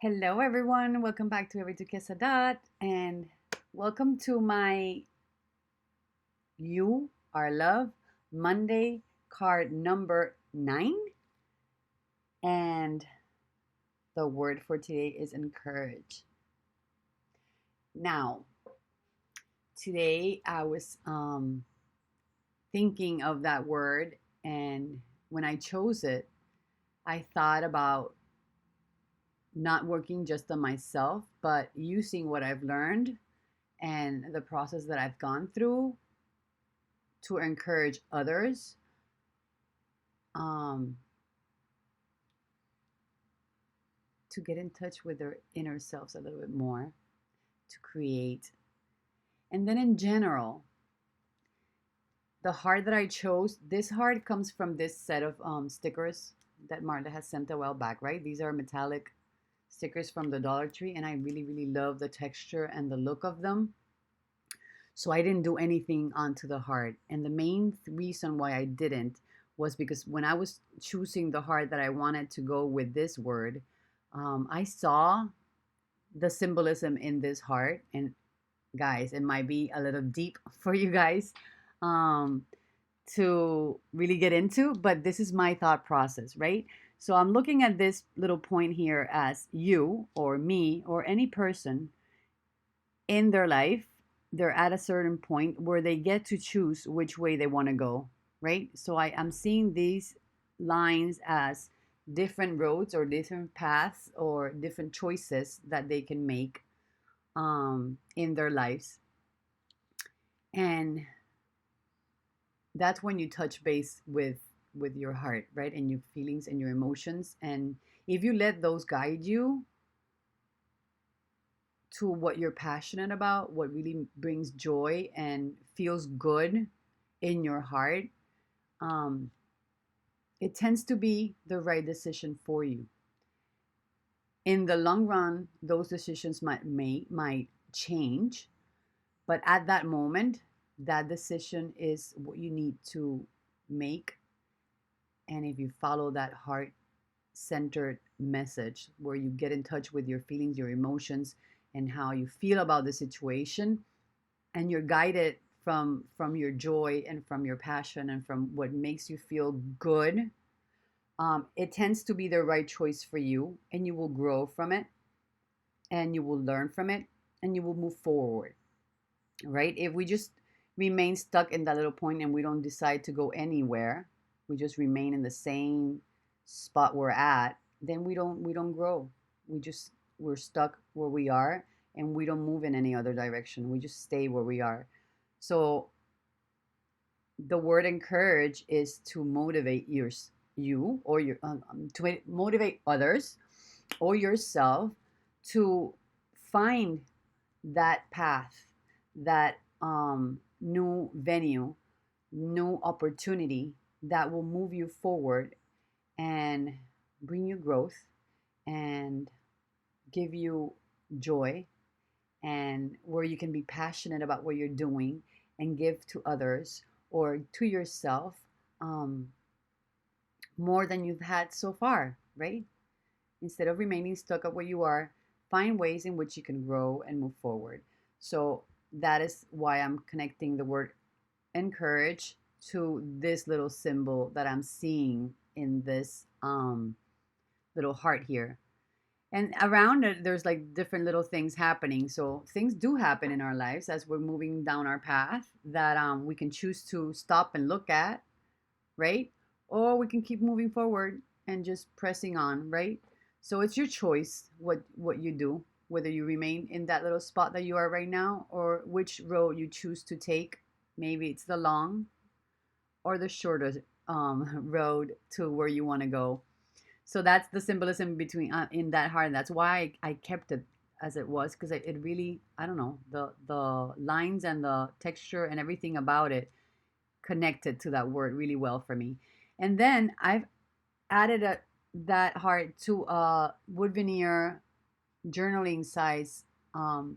Hello, everyone. Welcome back to Every Duque Sadat, and welcome to my You Are Love Monday card number 9. And the word for today is encourage. Now, today I was thinking of that word, and when I chose it, I thought about not working just on myself, but using what I've learned and the process that I've gone through to encourage others um, to get in touch with their inner selves a little bit more, to create. And then in general, the heart that I chose, this heart comes from this set of stickers that Marta has sent a while back, right? These are metallic stickers from the Dollar Tree, and I really, really love the texture and the look of them. So I didn't do anything onto the heart. And the main reason why I didn't was because when I was choosing the heart that I wanted to go with this word, I saw the symbolism in this heart. And guys, it might be a little deep for you guys um, to really get into, but this is my thought process, right? So I'm looking at this little point here as you or me or any person in their life. They're at a certain point where they get to choose which way they want to go, right? So I am seeing these lines as different roads or different paths or different choices that they can make in their lives. And that's when you touch base with your heart, right? And your feelings and your emotions. And if you let those guide you to what you're passionate about, what really brings joy and feels good in your heart, um, it tends to be the right decision for you. In the long run, those decisions might change, but at that moment, that decision is what you need to make. And if you follow that heart centered message where you get in touch with your feelings, your emotions, and how you feel about the situation, and you're guided from your joy and from your passion and from what makes you feel good, it tends to be the right choice for you, and you will grow from it, and you will learn from it, and you will move forward, right? If we just remain stuck in that little point and we don't decide to go anywhere, we just remain in the same spot we're at, then we don't grow. We're stuck where we are, and we don't move in any other direction. We just stay where we are. So the word encourage is to motivate you or your to motivate others or yourself to find that path, that new venue, new opportunity that will move you forward and bring you growth and give you joy, and where you can be passionate about what you're doing and give to others or to yourself um, more than you've had so far, right? Instead of remaining stuck at where you are, find ways in which you can grow and move forward. So that is why I'm connecting the word encourage to this little symbol that I'm seeing in this little heart here. And around it, there's like different little things happening. So things do happen in our lives as we're moving down our path that we can choose to stop and look at, right? Or we can keep moving forward and just pressing on, right? So it's your choice what you do, whether you remain in that little spot that you are right now or which road you choose to take. Maybe it's the long or the shorter road to where you want to go. So that's the symbolism between in that heart. And that's why I kept it as it was, because it really, I don't know, the lines and the texture and everything about it connected to that word really well for me. And then I've added that heart to a wood veneer journaling size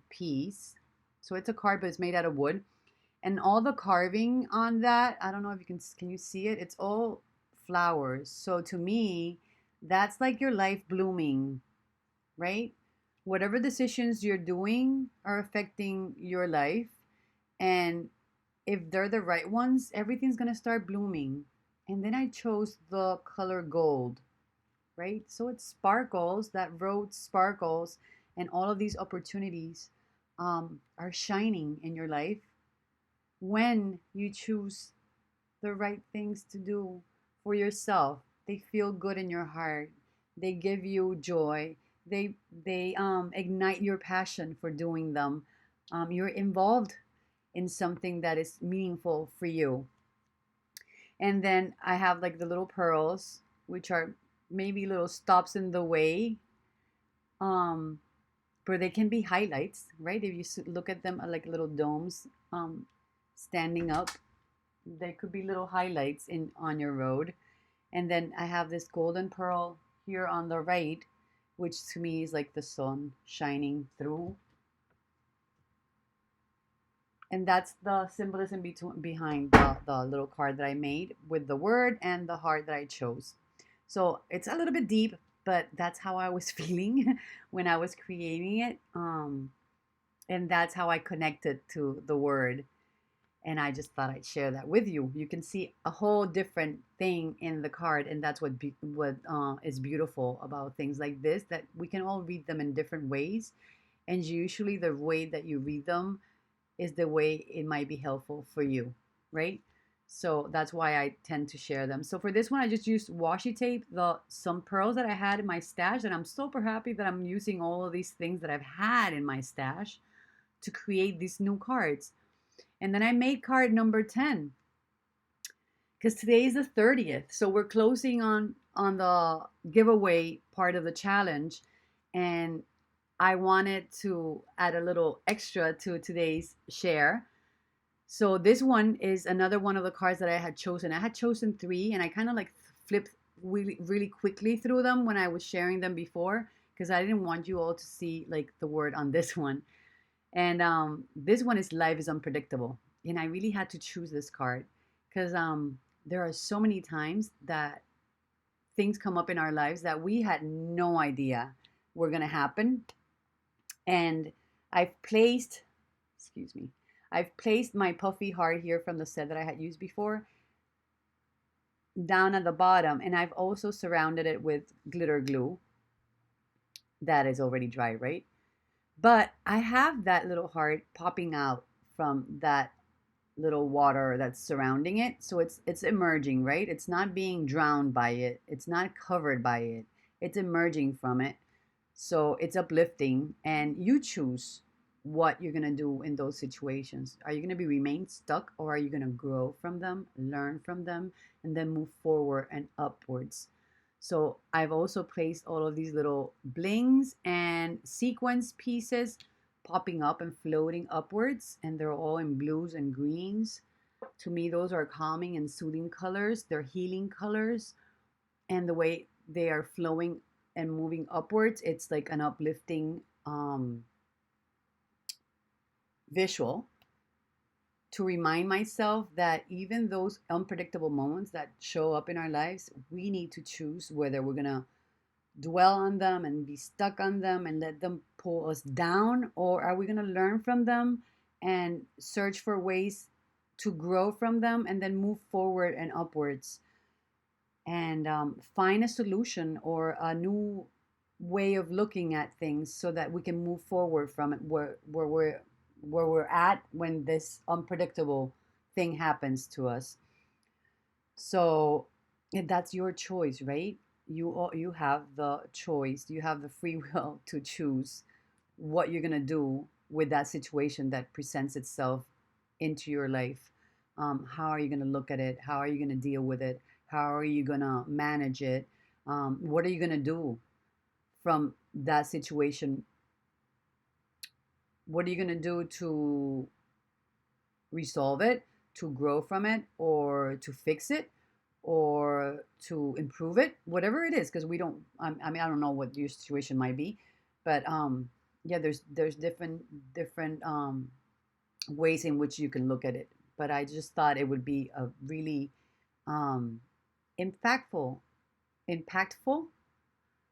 piece. So it's a card, but it's made out of wood. And all the carving on that, I don't know if can you see it? It's all flowers. So to me, that's like your life blooming right? Whatever decisions you're doing are affecting your life. And if they're the right ones, everything's going to start blooming. And then I chose the color gold, right? So it sparkles, that road sparkles, and all of these opportunities are shining in your life when you choose the right things to do for yourself. They feel good in your heart. They give you joy. They ignite your passion for doing them. You're involved in something that is meaningful for you. And then I have like the little pearls, which are maybe little stops in the way, um, but they can be highlights, right? If you look at them like little domes standing up, they could be little highlights in on your road. And then I have this golden pearl here on the right, which to me is like the sun shining through. And that's the symbolism behind the little card that I made with the word and the heart that I chose. So it's a little bit deep, but that's how I was feeling when I was creating it. And that's how I connected to the word. And I just thought I'd share that with you. You can see a whole different thing in the card, and that's what is beautiful about things like this, that we can all read them in different ways, and usually the way that you read them is the way it might be helpful for you, right? So that's why I tend to share them. So for this one, I just used washi tape, some pearls that I had in my stash, and I'm super happy that I'm using all of these things that I've had in my stash to create these new cards. And then I made card number 10 because today is the 30th. So we're closing on the giveaway part of the challenge, and I wanted to add a little extra to today's share. So this one is another one of the cards that I had chosen. I had chosen 3, and I kind of like flipped really really quickly through them when I was sharing them before, because I didn't want you all to see like the word on this one. And this one is life is unpredictable. And I really had to choose this card because there are so many times that things come up in our lives that we had no idea were going to happen. And I've placed, excuse me, I've placed my puffy heart here from the set that I had used before down at the bottom. And I've also surrounded it with glitter glue that is already dry, right? But I have that little heart popping out from that little water that's surrounding it. So it's emerging, right? It's not being drowned by it. It's not covered by it. It's emerging from it. So it's uplifting, and you choose what you're going to do in those situations. Are you going to be remain stuck, or are you going to grow from them, learn from them, and then move forward and upwards? So I've also placed all of these little blings and sequence pieces popping up and floating upwards, and they're all in blues and greens. To me, those are calming and soothing colors. They're healing colors, and the way they are flowing and moving upwards, it's like an uplifting visual to remind myself that even those unpredictable moments that show up in our lives, we need to choose whether we're going to dwell on them and be stuck on them and let them pull us down, or are we going to learn from them and search for ways to grow from them and then move forward and upwards, and find a solution or a new way of looking at things so that we can move forward from it where we're at when this unpredictable thing happens to us. So that's your choice, right? You have the choice. You have the free will to choose what you're gonna do with that situation that presents itself into your life. How are you gonna look at it? How are you gonna deal with it? How are you gonna manage it? What are you gonna do from that situation? What are you gonna do to resolve it, to grow from it, or to fix it, or to improve it, whatever it is? Because we don't. I mean, I don't know what your situation might be, but yeah, there's different ways in which you can look at it. But I just thought it would be a really um, impactful, impactful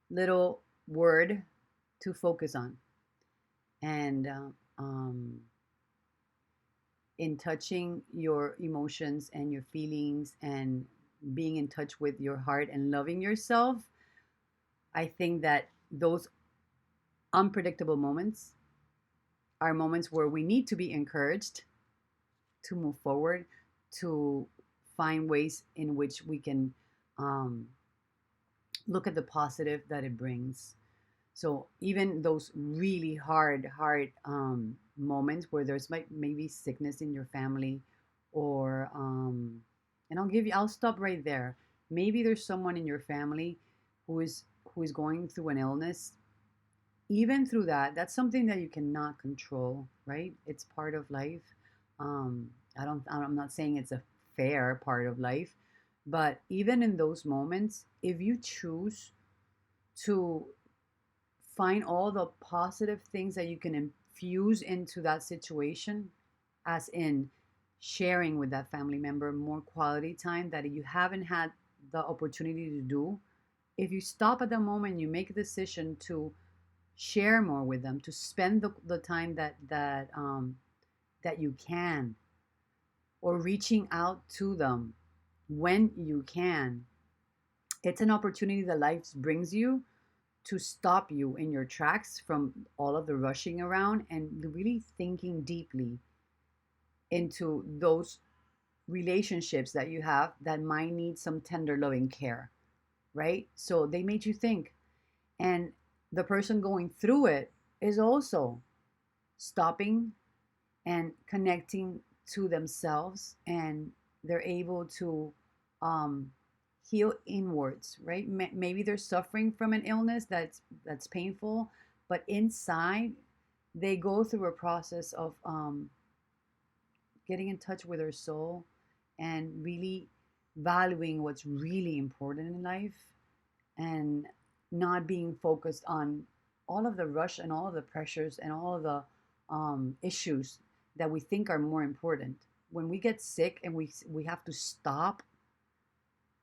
little word to focus on. And um, in touching your emotions and your feelings and being in touch with your heart and loving yourself, I think that those unpredictable moments are moments where we need to be encouraged to move forward, to find ways in which we can um, look at the positive that it brings. So even those really hard moments where there's maybe sickness in your family, or and I'll stop right there. Maybe there's someone in your family who is going through an illness. Even through that, that's something that you cannot control, right? It's part of life. Um, I'm not saying it's a fair part of life, but even in those moments, if you choose to find all the positive things that you can infuse into that situation, as in sharing with that family member more quality time that you haven't had the opportunity to do. If you stop at the moment, you make a decision to share more with them, to spend the time that you can, or reaching out to them when you can. It's an opportunity that life brings you to stop you in your tracks from all of the rushing around and really thinking deeply into those relationships that you have that might need some tender loving care, right? So they made you think. And the person going through it is also stopping and connecting to themselves, and they're able to um, heal inwards, right? Maybe they're suffering from an illness that's painful, but inside they go through a process of getting in touch with their soul and really valuing what's really important in life, and not being focused on all of the rush and all of the pressures and all of the issues that we think are more important. When we get sick and we have to stop,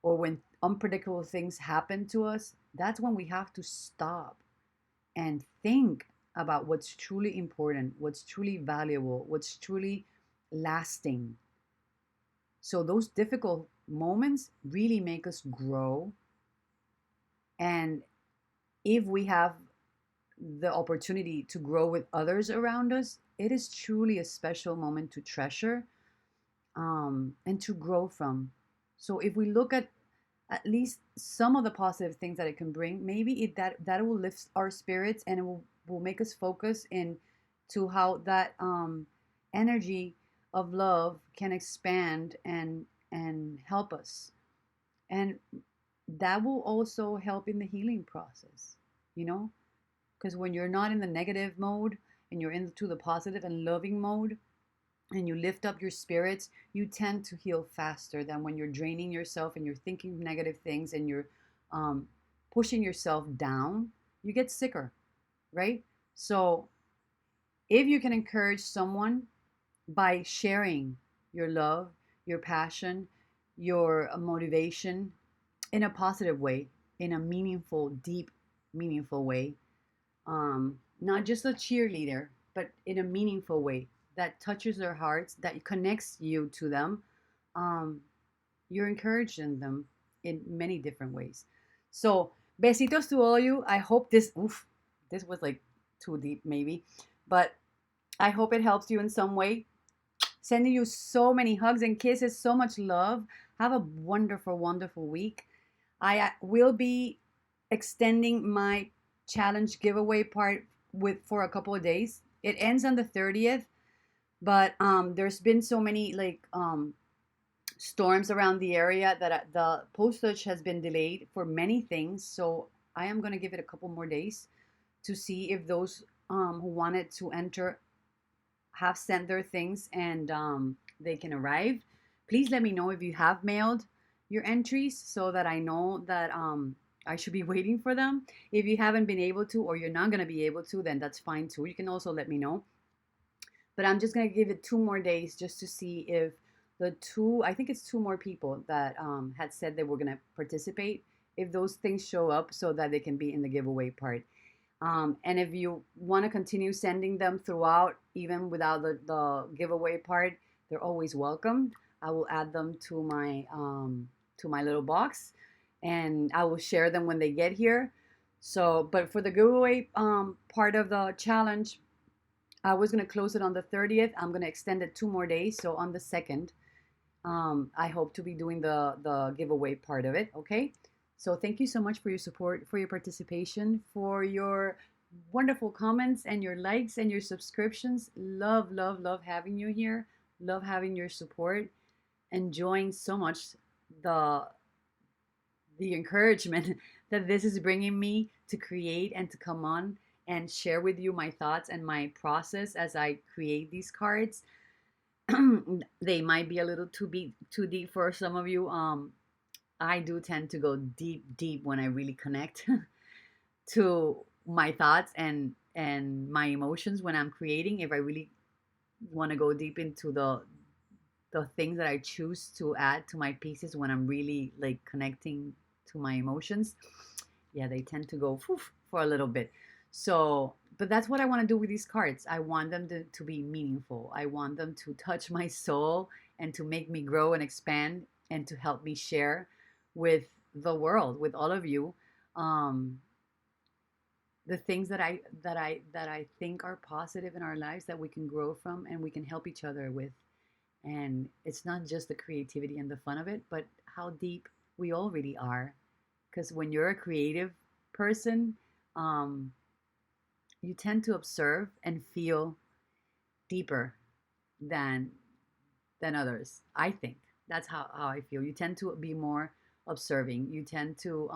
or when unpredictable things happen to us, that's when we have to stop and think about what's truly important, what's truly valuable, what's truly lasting. So those difficult moments really make us grow. And if we have the opportunity to grow with others around us, it is truly a special moment to treasure, and to grow from. So if we look at least some of the positive things that it can bring, maybe that will lift our spirits, and it will make us focus in to how that energy of love can expand and help us. And that will also help in the healing process, you know, because when you're not in the negative mode and you're into the positive and loving mode, and you lift up your spirits, you tend to heal faster than when you're draining yourself and you're thinking negative things and you're um, pushing yourself down. You get sicker, right? So if you can encourage someone by sharing your love, your passion, your motivation in a positive way, in a meaningful, deep, meaningful way, not just a cheerleader, but in a meaningful way that touches their hearts, that connects you to them, um, you're encouraging them in many different ways. So, besitos to all you. I hope this was like too deep, maybe, but I hope it helps you in some way. Sending you so many hugs and kisses, so much love. Have a wonderful, wonderful week. I will be extending my challenge giveaway part with for a couple of days. It ends on the 30th, but there's been so many storms around the area that the postage has been delayed for many things. So I am going to give it a couple more days to see if those who wanted to enter have sent their things, and they can arrive. Please let me know if you have mailed your entries so that I know that I should be waiting for them. If you haven't been able to, or you're not going to be able to, then that's fine too. You can also let me know. But I'm just going to give it 2 more days just to see if I think it's 2 more people that had said they were going to participate, if those things show up so that they can be in the giveaway part. And if you want to continue sending them throughout, even without the giveaway part, they're always welcome. I will add them to my little box, and I will share them when they get here. So, but for the giveaway part of the challenge, I was gonna close it on the 30th. I'm gonna extend it 2 more days, so on the 2nd, I hope to be doing the giveaway part of it. Okay. So thank you so much for your support, for your participation, for your wonderful comments and your likes and your subscriptions. Love, love, love having you here. Love having your support. Enjoying so much the the encouragement that this is bringing me to create and to come on and share with you my thoughts and my process as I create these cards. They might be a little too deep for some of you. I do tend to go deep, deep when I really connect to my thoughts and my emotions when I'm creating. If I really want to go deep into the things that I choose to add to my pieces when I'm really like connecting to my emotions, yeah, they tend to go for a little bit. So, but that's what I want to do with these cards. I want them to be meaningful. I want them to touch my soul and to make me grow and expand and to help me share with the world, with all of you, um, the things that I think are positive in our lives that we can grow from and we can help each other with. And it's not just the creativity and the fun of it, but how deep we all really are. Because when you're a creative person, um, you tend to observe and feel deeper than others. I think that's how I feel. You tend to be more observing. You tend to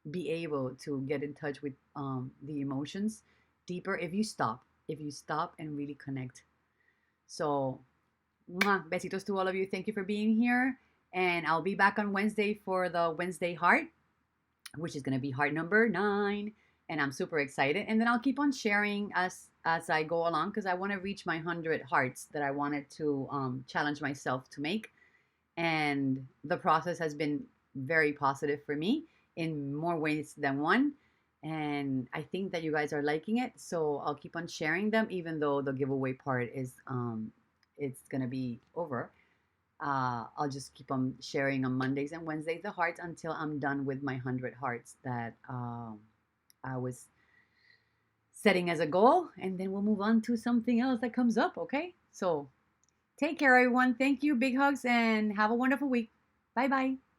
be able to get in touch with the emotions deeper if you stop and really connect. So, mwah, besitos to all of you. Thank you for being here. And I'll be back on Wednesday for the Wednesday heart, which is going to be heart number 9. And I'm super excited. And then I'll keep on sharing as I go along because I want to reach my 100 hearts that I wanted to challenge myself to make. And the process has been very positive for me in more ways than one. And I think that you guys are liking it. So I'll keep on sharing them, even though the giveaway part is it's gonna be over. I'll just keep on sharing on Mondays and Wednesdays the hearts until I'm done with my 100 hearts that I was setting as a goal, and then we'll move on to something else that comes up. Okay, so take care, everyone. Thank you, big hugs, and have a wonderful week. Bye bye.